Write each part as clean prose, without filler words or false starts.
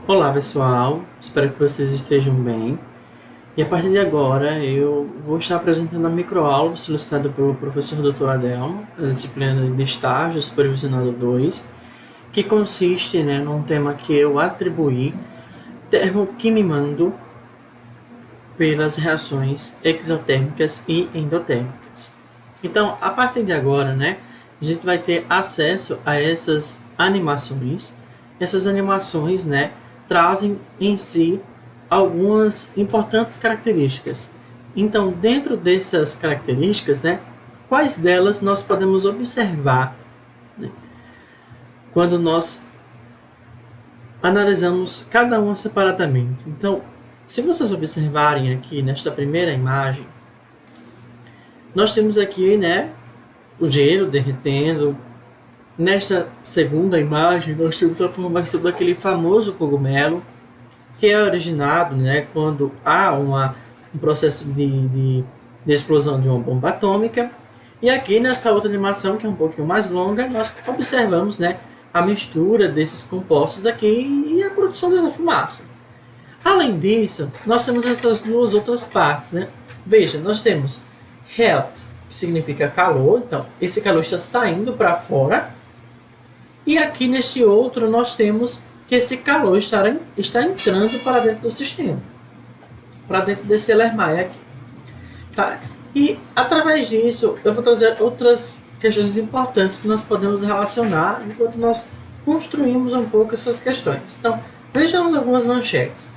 Olá pessoal, espero que vocês estejam bem. E a partir de agora eu vou estar apresentando a microaula solicitada pelo professor Dr. Adelmo, da disciplina de estágio supervisionado 2, que consiste num tema que eu atribuí termoquimimando pelas reações exotérmicas e endotérmicas. Então, a partir de agora, a gente vai ter acesso a essas animações. Essas animações, trazem em si algumas importantes características. Então, dentro dessas características, quais delas nós podemos observar, quando nós analisamos cada uma separadamente? Então, se vocês observarem aqui nesta primeira imagem, nós temos aqui, o gelo derretendo. Nesta segunda imagem, nós temos a formação daquele famoso cogumelo, que é originado, quando há um processo de explosão de uma bomba atômica. E aqui nessa outra animação, que é um pouquinho mais longa, nós observamos, a mistura desses compostos aqui e a produção dessa fumaça. Além disso, nós temos essas duas outras partes, Veja, nós temos heat, que significa calor, então esse calor está saindo para fora. E aqui neste outro nós temos que esse calor está entrando para dentro do sistema, para dentro desse Erlenmeyer aqui. Tá? E através disso eu vou trazer outras questões importantes que nós podemos relacionar enquanto nós construímos um pouco essas questões. Então, vejamos algumas manchetes.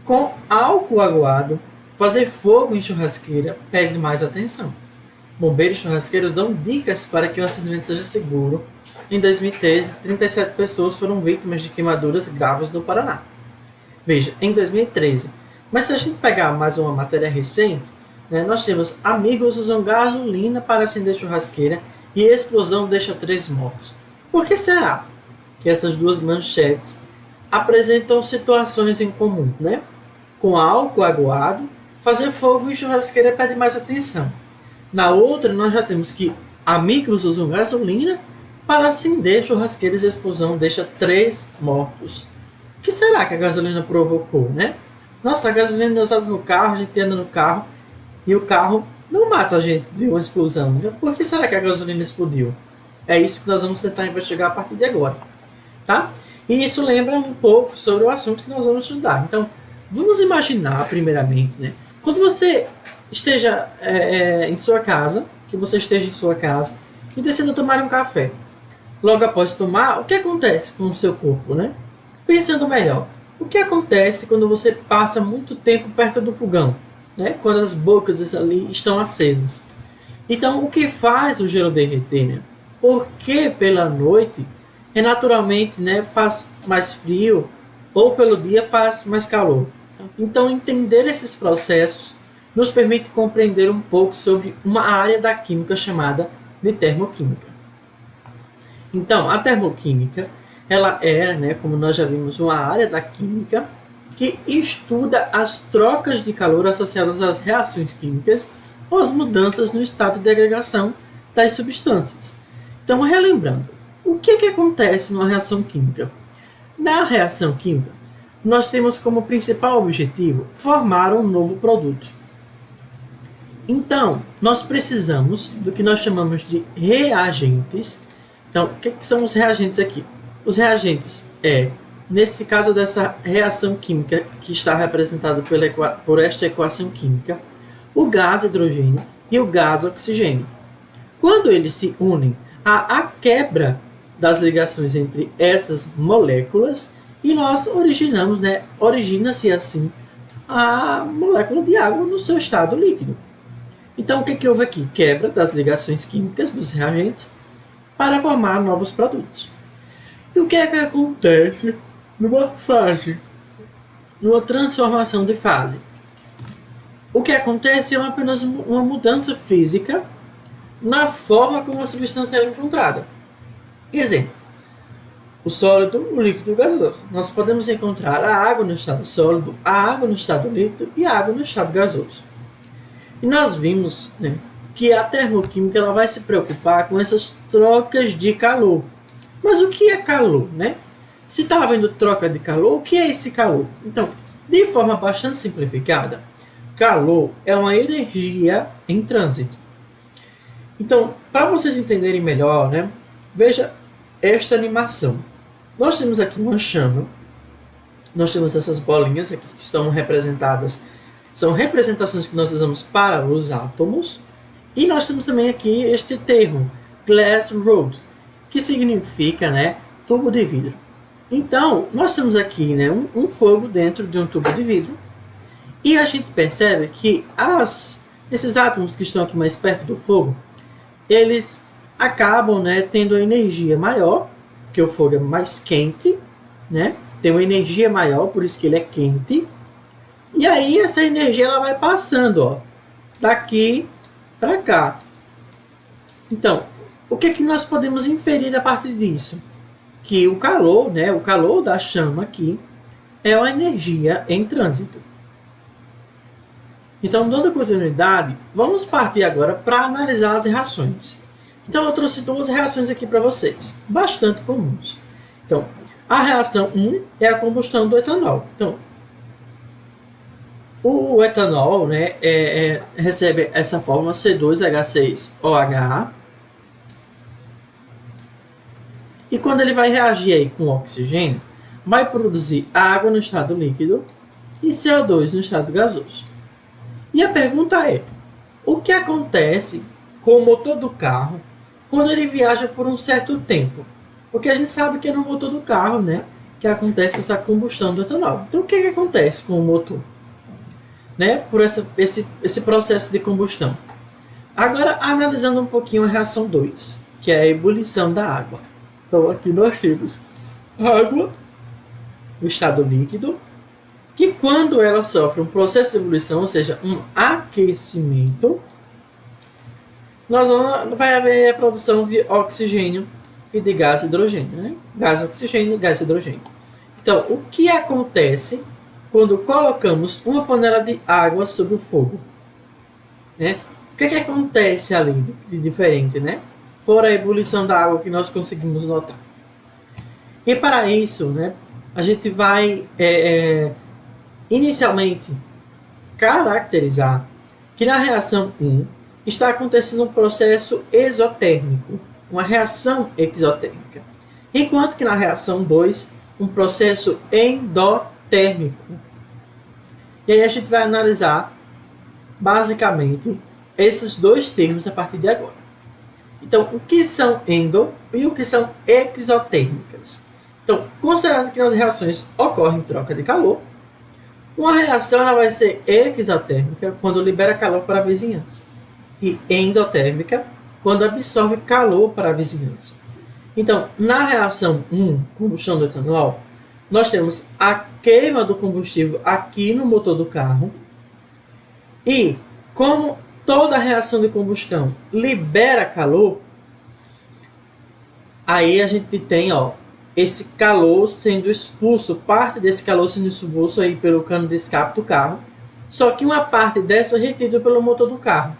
Com álcool aguado, fazer fogo em churrasqueira pede mais atenção. Bombeiros e churrasqueiros dão dicas para que o acidente seja seguro. Em 2013, 37 pessoas foram vítimas de queimaduras graves no Paraná. Veja, em 2013. Mas se a gente pegar mais uma matéria recente, nós temos amigos usam gasolina para acender churrasqueira e explosão deixa 3 mortos. Por que será que essas duas manchetes apresentam situações em comum, Com álcool aguado, fazer fogo em churrasqueira pede mais atenção. Na outra, nós já temos que amigos usam gasolina para acender churrasqueiras e explosão deixa 3 mortos. O que será que a gasolina provocou, Nossa, a gasolina é usada no carro, a gente anda no carro e o carro não mata a gente de uma explosão. Por que será que a gasolina explodiu? É isso que nós vamos tentar investigar a partir de agora, tá? E isso lembra um pouco sobre o assunto que nós vamos estudar. Então, vamos imaginar primeiramente, quando você esteja em sua casa, que você esteja em sua casa e decida tomar um café. Logo após tomar, o que acontece com o seu corpo, Pensando melhor, o que acontece quando você passa muito tempo perto do fogão, Quando as bocas ali estão acesas. Então, o que faz o gelo derreter, Porque pela noite naturalmente, faz mais frio ou pelo dia faz mais calor. Então, entender esses processos nos permite compreender um pouco sobre uma área da química chamada de termoquímica. Então, a termoquímica, ela é, como nós já vimos, uma área da química que estuda as trocas de calor associadas às reações químicas ou às mudanças no estado de agregação das substâncias. Então, relembrando, o que acontece numa reação química? Na reação química, nós temos como principal objetivo formar um novo produto. Então, nós precisamos do que nós chamamos de reagentes. Então, o que são os reagentes aqui? Os reagentes nesse caso dessa reação química que está representado por esta equação química, o gás hidrogênio e o gás oxigênio. Quando eles se unem, há a quebra das ligações entre essas moléculas e nós origina-se assim a molécula de água no seu estado líquido. Então, o que houve aqui? Quebra das ligações químicas dos reagentes para formar novos produtos. E o que acontece numa fase, numa transformação de fase? O que acontece é apenas uma mudança física na forma como a substância é encontrada. Exemplo, o sólido, o líquido e o gasoso. Nós podemos encontrar a água no estado sólido, a água no estado líquido e a água no estado gasoso. E nós vimos que a termoquímica ela vai se preocupar com essas trocas de calor. Mas o que é calor? Se está havendo troca de calor, o que é esse calor? Então, de forma bastante simplificada, calor é uma energia em trânsito. Então, para vocês entenderem melhor, né, veja esta animação. Nós temos aqui uma chama, nós temos essas bolinhas aqui que estão representadas, são representações que nós usamos para os átomos, e nós temos também aqui este termo, glass rod, que significa, né, tubo de vidro. Então, nós temos aqui, né, um fogo dentro de um tubo de vidro, e a gente percebe que esses átomos que estão aqui mais perto do fogo, eles acabam, né, tendo a energia maior, porque o fogo é mais quente, né, tem uma energia maior, por isso que ele é quente, e aí essa energia ela vai passando, ó, daqui para cá. Então, o que é que nós podemos inferir a partir disso? Que o calor, né, o calor da chama aqui é uma energia em trânsito. Então, dando continuidade, vamos partir agora para analisar as reações. Então, eu trouxe duas reações aqui para vocês, bastante comuns. Então, a reação 1 é a combustão do etanol. Então, o etanol, né, recebe essa fórmula C2H6OH. E quando ele vai reagir aí com oxigênio, vai produzir água no estado líquido e CO2 no estado gasoso. E a pergunta é, o que acontece com o motor do carro quando ele viaja por um certo tempo? Porque a gente sabe que é no motor do carro, né, que acontece essa combustão do etanol. Então, o que acontece com o motor, né, por esse processo de combustão? Agora, analisando um pouquinho a reação 2, que é a ebulição da água. Então, aqui nós temos água no estado líquido, que quando ela sofre um processo de ebulição, ou seja, um aquecimento, vai haver a produção de oxigênio e de gás hidrogênio, né? Gás oxigênio e gás hidrogênio. Então, o que acontece quando colocamos uma panela de água sobre o fogo? Né? O que acontece ali de diferente, né? Fora a ebulição da água que nós conseguimos notar. E para isso, né, a gente vai inicialmente caracterizar que na reação 1 está acontecendo um processo exotérmico, uma reação exotérmica, enquanto que na reação 2 um processo endotérmico. E aí a gente vai analisar basicamente esses dois termos a partir de agora. Então, o que são endo e o que são exotérmicas? Então, considerando que nas reações ocorrem troca de calor, uma reação ela vai ser exotérmica quando libera calor para a vizinhança e endotérmica quando absorve calor para a vizinhança. Então, na reação 1, combustão do etanol, nós temos a queima do combustível aqui no motor do carro e como toda reação de combustão libera calor, aí a gente tem, ó, esse calor sendo expulso, parte desse calor sendo expulso aí pelo cano de escape do carro, só que uma parte dessa é retida pelo motor do carro.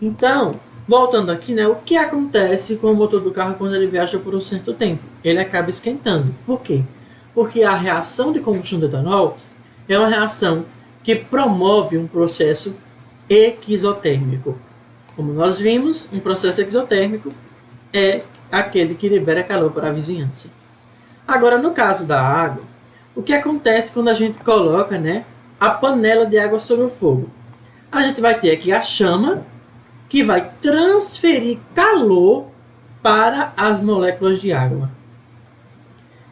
Então, voltando aqui, né, o que acontece com o motor do carro quando ele viaja por um certo tempo? Ele acaba esquentando. Por quê? Porque a reação de combustão do etanol é uma reação que promove um processo exotérmico. Como nós vimos, um processo exotérmico é aquele que libera calor para a vizinhança. Agora, no caso da água, o que acontece quando a gente coloca, né, a panela de água sobre o fogo? A gente vai ter aqui a chama, que vai transferir calor para as moléculas de água.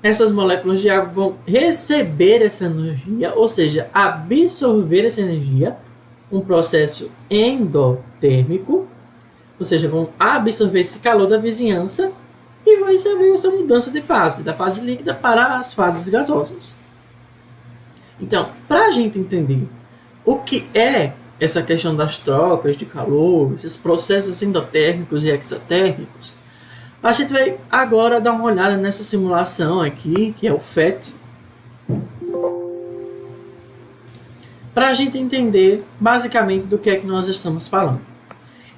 Essas moléculas de água vão receber essa energia, ou seja, absorver essa energia, um processo endotérmico, ou seja, vão absorver esse calor da vizinhança e vai haver essa mudança de fase, da fase líquida para as fases gasosas. Então, para a gente entender o que é essa questão das trocas de calor, esses processos endotérmicos e exotérmicos, a gente vai agora dar uma olhada nessa simulação aqui, que é o FET, para a gente entender basicamente do que é que nós estamos falando.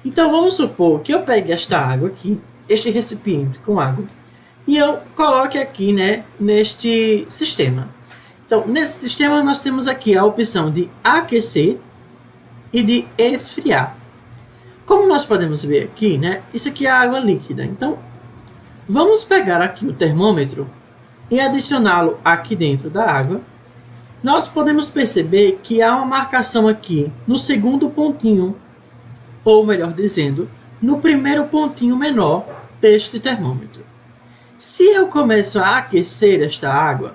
Então, vamos supor que eu pegue esta água aqui, este recipiente com água, e eu coloque aqui, né, neste sistema. Então, nesse sistema nós temos aqui a opção de aquecer e de esfriar. Como nós podemos ver aqui, né, isso aqui é água líquida. Então, vamos pegar aqui o termômetro e adicioná-lo aqui dentro da água. Nós podemos perceber que há uma marcação aqui no segundo pontinho, ou melhor dizendo, no primeiro pontinho menor deste termômetro. Se eu começo a aquecer esta água,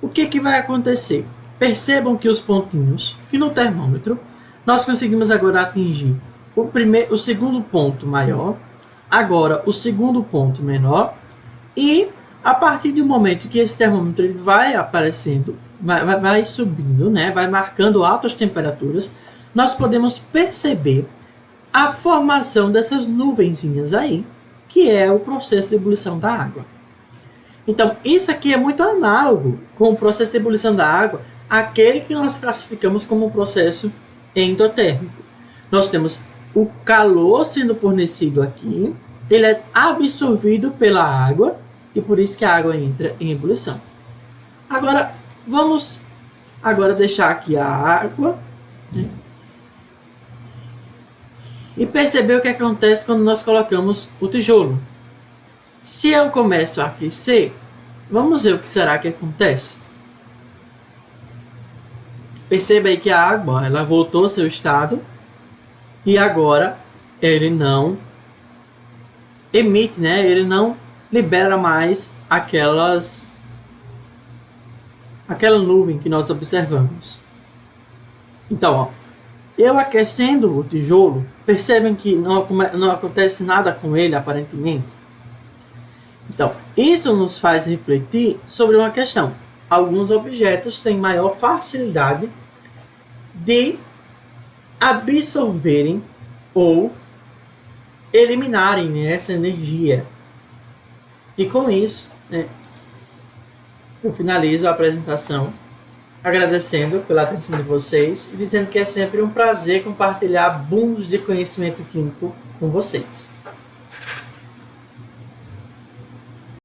o que vai acontecer? Percebam que os pontinhos, que no termômetro, nós conseguimos agora atingir o segundo ponto maior, agora o segundo ponto menor, e a partir do momento que esse termômetro ele vai aparecendo, vai subindo, né, vai marcando altas temperaturas, nós podemos perceber a formação dessas nuvenzinhas aí, que é o processo de ebulição da água. Então, isso aqui é muito análogo com o processo de ebulição da água, aquele que nós classificamos como um processo endotérmico. Nós temos o calor sendo fornecido aqui, ele é absorvido pela água, e por isso que a água entra em ebulição. Agora, vamos deixar aqui a água, né, e perceber o que acontece quando nós colocamos o tijolo. Se eu começo a aquecer, vamos ver o que será que acontece. Perceba aí que a água ela voltou ao seu estado e agora ele não emite, né? Ele não libera mais aquela nuvem que nós observamos. Então, ó, eu aquecendo o tijolo, percebem que não acontece nada com ele aparentemente? Então, isso nos faz refletir sobre uma questão. Alguns objetos têm maior facilidade de absorverem ou eliminarem, né, essa energia. E com isso, né, eu finalizo a apresentação agradecendo pela atenção de vocês e dizendo que é sempre um prazer compartilhar booms de conhecimento químico com vocês.